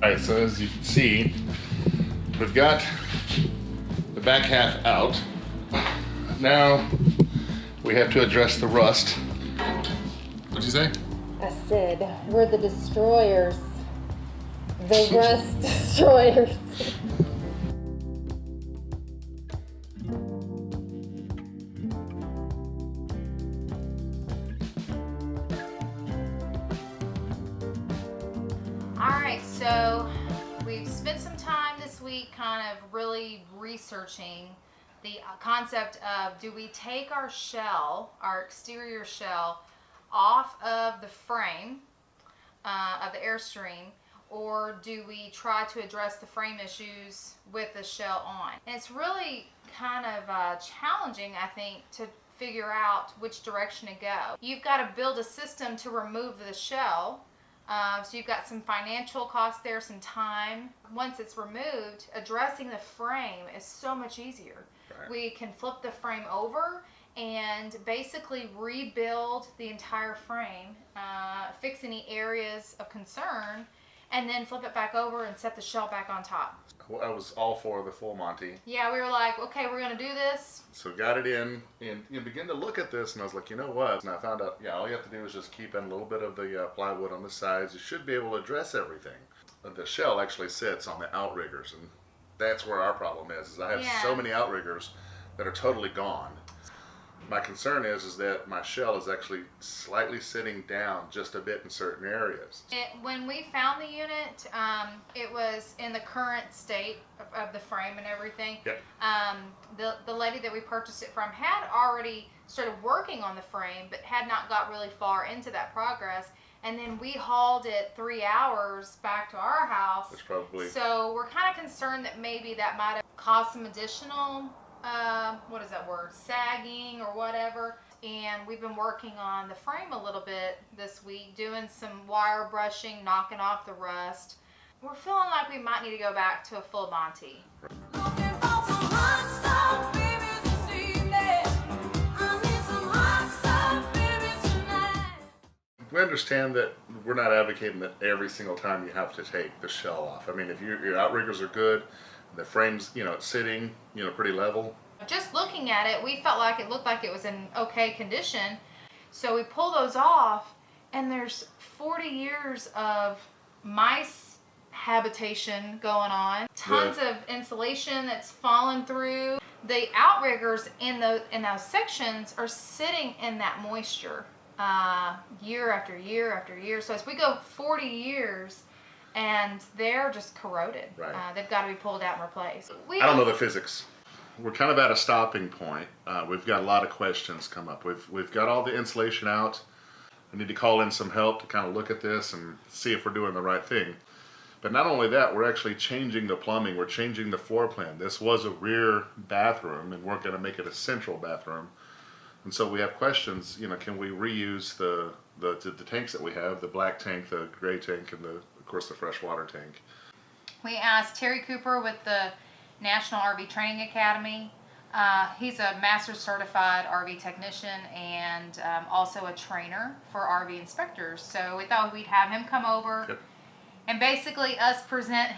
Alright, so as you can see, we've got the back half out. Now we have to address the rust. What'd you say? I said, we're the destroyers. The rust destroyers. Alright, so we've spent some time this week kind of really researching the concept of, do we take our shell, our exterior shell, off of the frame of the Airstream, or do we try to address the frame issues with the shell on? And it's really kind of challenging, I think, to figure out which direction to go. You've got to build a system to remove the shell. So you've got some financial costs there, some time. Once it's removed, addressing the frame is so much easier. Right. We can flip the frame over and basically rebuild the entire frame, fix any areas of concern, and then flip it back over and set the shell back on top. I was all for the full Monty. Yeah, we were like, okay, we're gonna do this. So got it in, and you begin to look at this, and I was like, you know what? And I found out, yeah, all you have to do is just keep in a little bit of the plywood on the sides. You should be able to address everything. The shell actually sits on the outriggers, and that's where our problem is I have so many outriggers that are totally gone. My concern is that my shell is actually slightly sitting down just a bit in certain areas. When we found the unit, it was in the current state of the frame and everything. Yep. The lady that we purchased it from had already started working on the frame, but had not got really far into that progress. And then we hauled it 3 hours back to our house. Which probably. So we're kind of concerned that maybe that might have caused some additional what is that word, sagging or whatever. And we've been working on the frame a little bit this week, doing some wire brushing, knocking off the rust. We're feeling like we might need to go back to a full Monty. We understand that we're not advocating that every single time you have to take the shell off. I mean, if your outriggers are good, the frame's, it's sitting, pretty level. Just looking at it, we felt like it looked like it was in okay condition. So we pull those off, and there's 40 years of mice habitation going on. Tons of insulation that's fallen through. The outriggers in those sections are sitting in that moisture year after year after year. So as we go 40 years, and they're just corroded. Right. They've got to be pulled out and replaced. I don't know the physics. We're kind of at a stopping point. We've got a lot of questions come up. We've got all the insulation out. We need to call in some help to kind of look at this and see if we're doing the right thing. But not only that, we're actually changing the plumbing. We're changing the floor plan. This was a rear bathroom, and we're going to make it a central bathroom. And so we have questions. Can we reuse the tanks that we have? The black tank, the gray tank, and of course the freshwater tank. We asked Terry Cooper with the National RV Training Academy. He's a master certified RV technician and also a trainer for RV inspectors. So we thought we'd have him come over and basically us present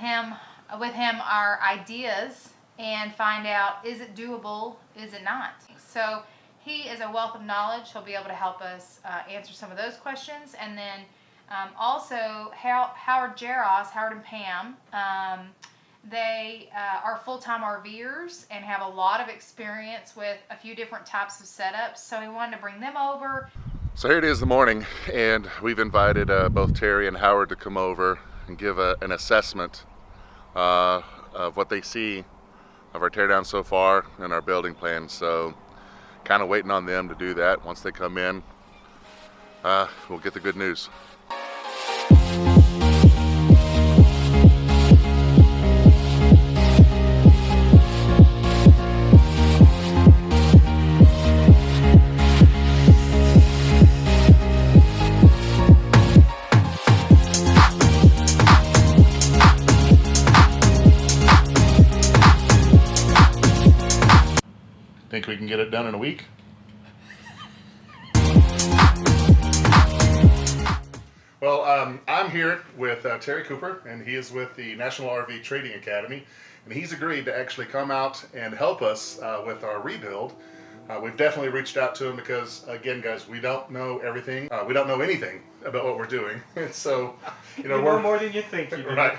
with him our ideas and find out, is it doable, is it not? So he is a wealth of knowledge. He'll be able to help us answer some of those questions. And then also Howard and Pam, they are full-time RVers and have a lot of experience with a few different types of setups. So we wanted to bring them over. So here it is in the morning, and we've invited both Terry and Howard to come over and give an assessment of what they see of our teardown so far and our building plan. So kind of waiting on them to do that. Once they come in, we'll get the good news. think we can get it done in a week? Well, I'm here with Terry Cooper, and he is with the National RV Trading Academy, and he's agreed to actually come out and help us with our rebuild. We've definitely reached out to him because, again, guys, we don't know everything. We don't know anything about what we're doing. So, you know, we're more than you think you do. Right.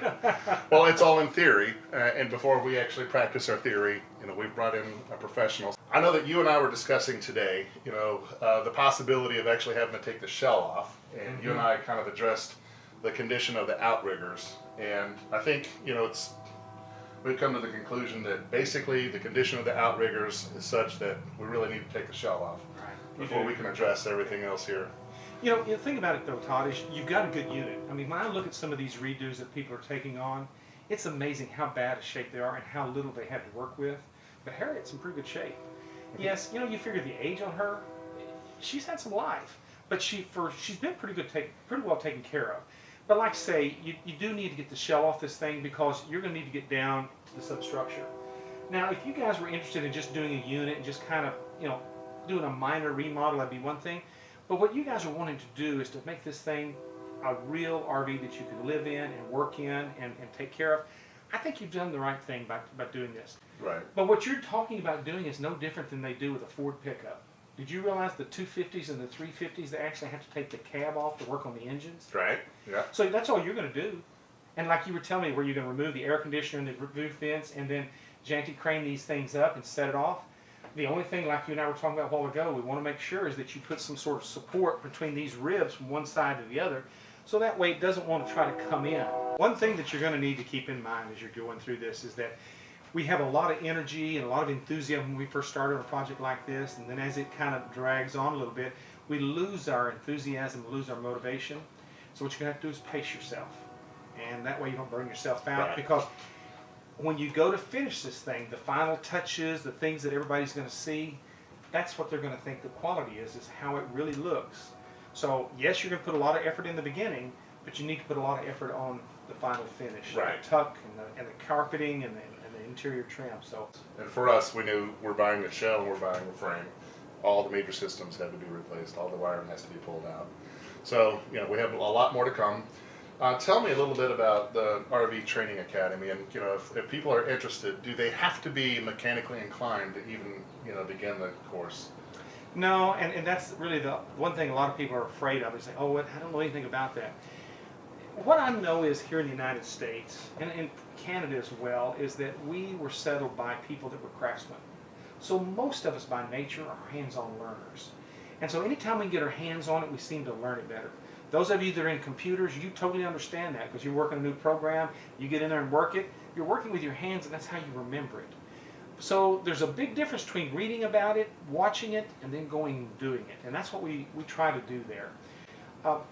Well, it's all in theory, and before we actually practice our theory, you know, we've brought in a professional. I know that you and I were discussing today, you know, the possibility of actually having to take the shell off, and you and I kind of addressed the condition of the outriggers, and I think, you know, we've come to the conclusion that basically the condition of the outriggers is such that we really need to take the shell off before we can address everything else here. You know, the thing about it though, Todd, is you've got a good unit. I mean, when I look at some of these redos that people are taking on, it's amazing how bad a shape they are and how little they had to work with. But Harriet's in pretty good shape. Yes, you know, you figure the age on her, she's had some life, but she's been pretty well taken care of. But like I say, you do need to get the shell off this thing because you're going to need to get down to the substructure. Now, if you guys were interested in just doing a unit and just kind of, you know, doing a minor remodel, that'd be one thing. But what you guys are wanting to do is to make this thing a real RV that you can live in and work in and take care of. I think you've done the right thing by doing this. Right. But what you're talking about doing is no different than they do with a Ford pickup. Did you realize the 250s and the 350s, they actually have to take the cab off to work on the engines? Right, yeah. So that's all you're going to do. And like you were telling me, where you're going to remove the air conditioner and the roof vents and then gently crane these things up and set it off. The only thing, like you and I were talking about a while ago, we want to make sure is that you put some sort of support between these ribs from one side to the other, so that way it doesn't want to try to come in. One thing that you're going to need to keep in mind as you're going through this is that we have a lot of energy and a lot of enthusiasm when we first started a project like this, and then as it kind of drags on a little bit, we lose our enthusiasm, lose our motivation. So what you're going to have to do is pace yourself, and that way you don't burn yourself out. Right. Because when you go to finish this thing, the final touches, the things that everybody's going to see, that's what they're going to think the quality is how it really looks. So yes, you're going to put a lot of effort in the beginning, but you need to put a lot of effort on the final finish. Right. The tuck and the carpeting and the interior trim. So, and for us, we knew we're buying a shell, we're buying a frame. All the major systems had to be replaced. All the wiring has to be pulled out. So, you know, we have a lot more to come. Tell me a little bit about the RV Training Academy, and you know, if people are interested, do they have to be mechanically inclined to even, you know, begin the course? No, and that's really the one thing a lot of people are afraid of. Is like, oh, I don't know anything about that. What I know is here in the United States, and in Canada as well, is that we were settled by people that were craftsmen. So most of us by nature are hands-on learners. And so anytime we can get our hands on it, we seem to learn it better. Those of you that are in computers, you totally understand that because you're working a new program, you get in there and work it, you're working with your hands and that's how you remember it. So there's a big difference between reading about it, watching it, and then going and doing it. And that's what we try to do there.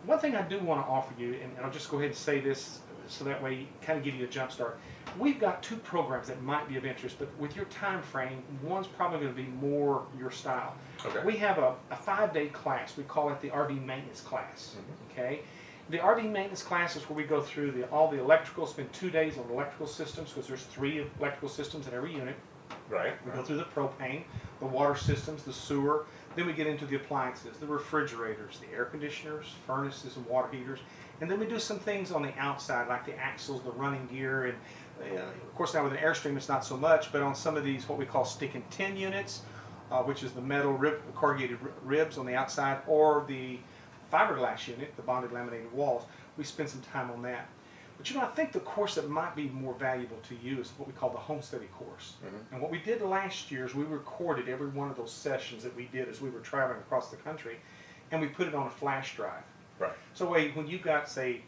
One thing I do want to offer you, and I'll just go ahead and say this so that way kind of give you a jump start. We've got 2 programs that might be of interest, but with your time frame, one's probably going to be more your style. Okay. We have a 5-day class. We call it the RV maintenance class. Okay. The RV maintenance class is where we go through all the electrical, spend 2 days on electrical systems because there's 3 electrical systems in every unit. Right. We go through the propane, the water systems, the sewer. Then we get into the appliances, the refrigerators, the air conditioners, furnaces, and water heaters. And then we do some things on the outside, like the axles, the running gear, and of course now with an Airstream it's not so much, but on some of these what we call stick and tin units, which is the metal corrugated ribs on the outside, or the fiberglass unit, the bonded laminated walls, we spend some time on that. But you know, I think the course that might be more valuable to you is what we call the home study course. And what we did last year is we recorded every one of those sessions that we did as we were traveling across the country, and we put it on a flash drive. Right. So when you've got, say,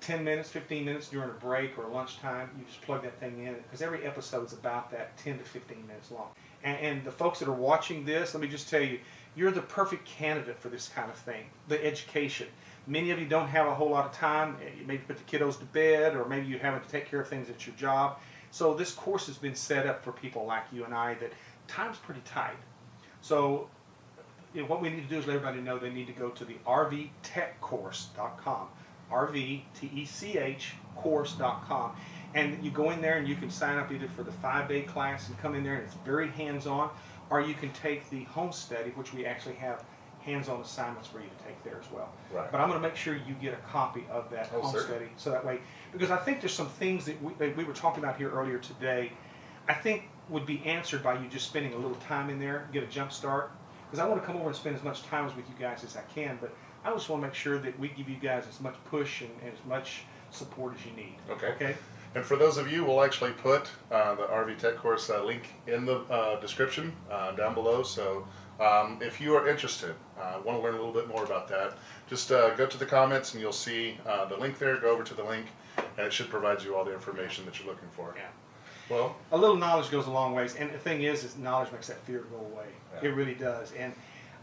10 minutes, 15 minutes during a break or lunchtime, you just plug that thing in, because every episode's about that 10 to 15 minutes long. And the folks that are watching this, let me just tell you, you're the perfect candidate for this kind of thing, the education. Many of you don't have a whole lot of time. You maybe put the kiddos to bed, or maybe you're having to take care of things at your job. So this course has been set up for people like you and I that time's pretty tight. So what we need to do is let everybody know they need to go to the rvtechcourse.com, RVTECH course.com. And you go in there and you can sign up either for the 5-day class and come in there and it's very hands-on, or you can take the home study, which we actually have hands-on assignments for you to take there as well. Right. But I'm going to make sure you get a copy of that home certainly. study, so that way, because I think there's some things that we were talking about here earlier today, I think would be answered by you just spending a little time in there, get a jump start. Because I want to come over and spend as much time with you guys as I can, but I just want to make sure that we give you guys as much push and as much support as you need. Okay. Okay. And for those of you, we'll actually put the RV Tech course link in the description down below. So if you are interested, want to learn a little bit more about that, just go to the comments and you'll see the link there. Go over to the link, and it should provide you all the information that you're looking for. Yeah. Well, A little knowledge goes a long ways, and the thing is knowledge makes that fear go away. Yeah. It really does. And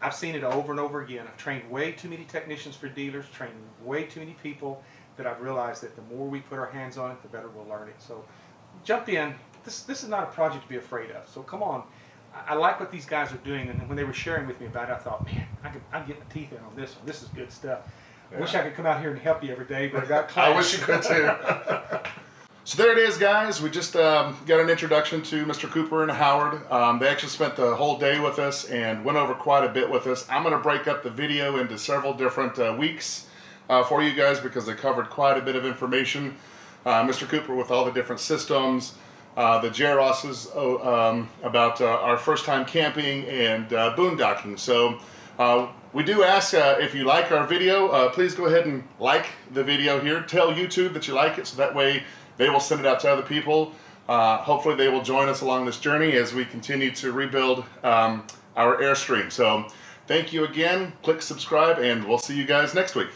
I've seen it over and over again. I've trained way too many technicians for dealers, trained way too many people, that I've realized that the more we put our hands on it, the better we'll learn it. So jump in. This is not a project to be afraid of. So come on. I like what these guys are doing, and when they were sharing with me about it, I thought, man, I'm getting my teeth in on this one. This is good stuff. Yeah. I wish I could come out here and help you every day, but I got class. I wish you could too. So there it is, guys. We just got an introduction to Mr. Cooper and Howard. They actually spent the whole day with us and went over quite a bit with us. I'm going to break up the video into several different weeks for you guys because they covered quite a bit of information. Mr. Cooper with all the different systems, the Jeros's about our first time camping and boondocking. So we do ask if you like our video, please go ahead and like the video here. Tell YouTube that you like it so that way they will send it out to other people. Hopefully they will join us along this journey as we continue to rebuild our Airstream. So thank you again. Click subscribe and we'll see you guys next week.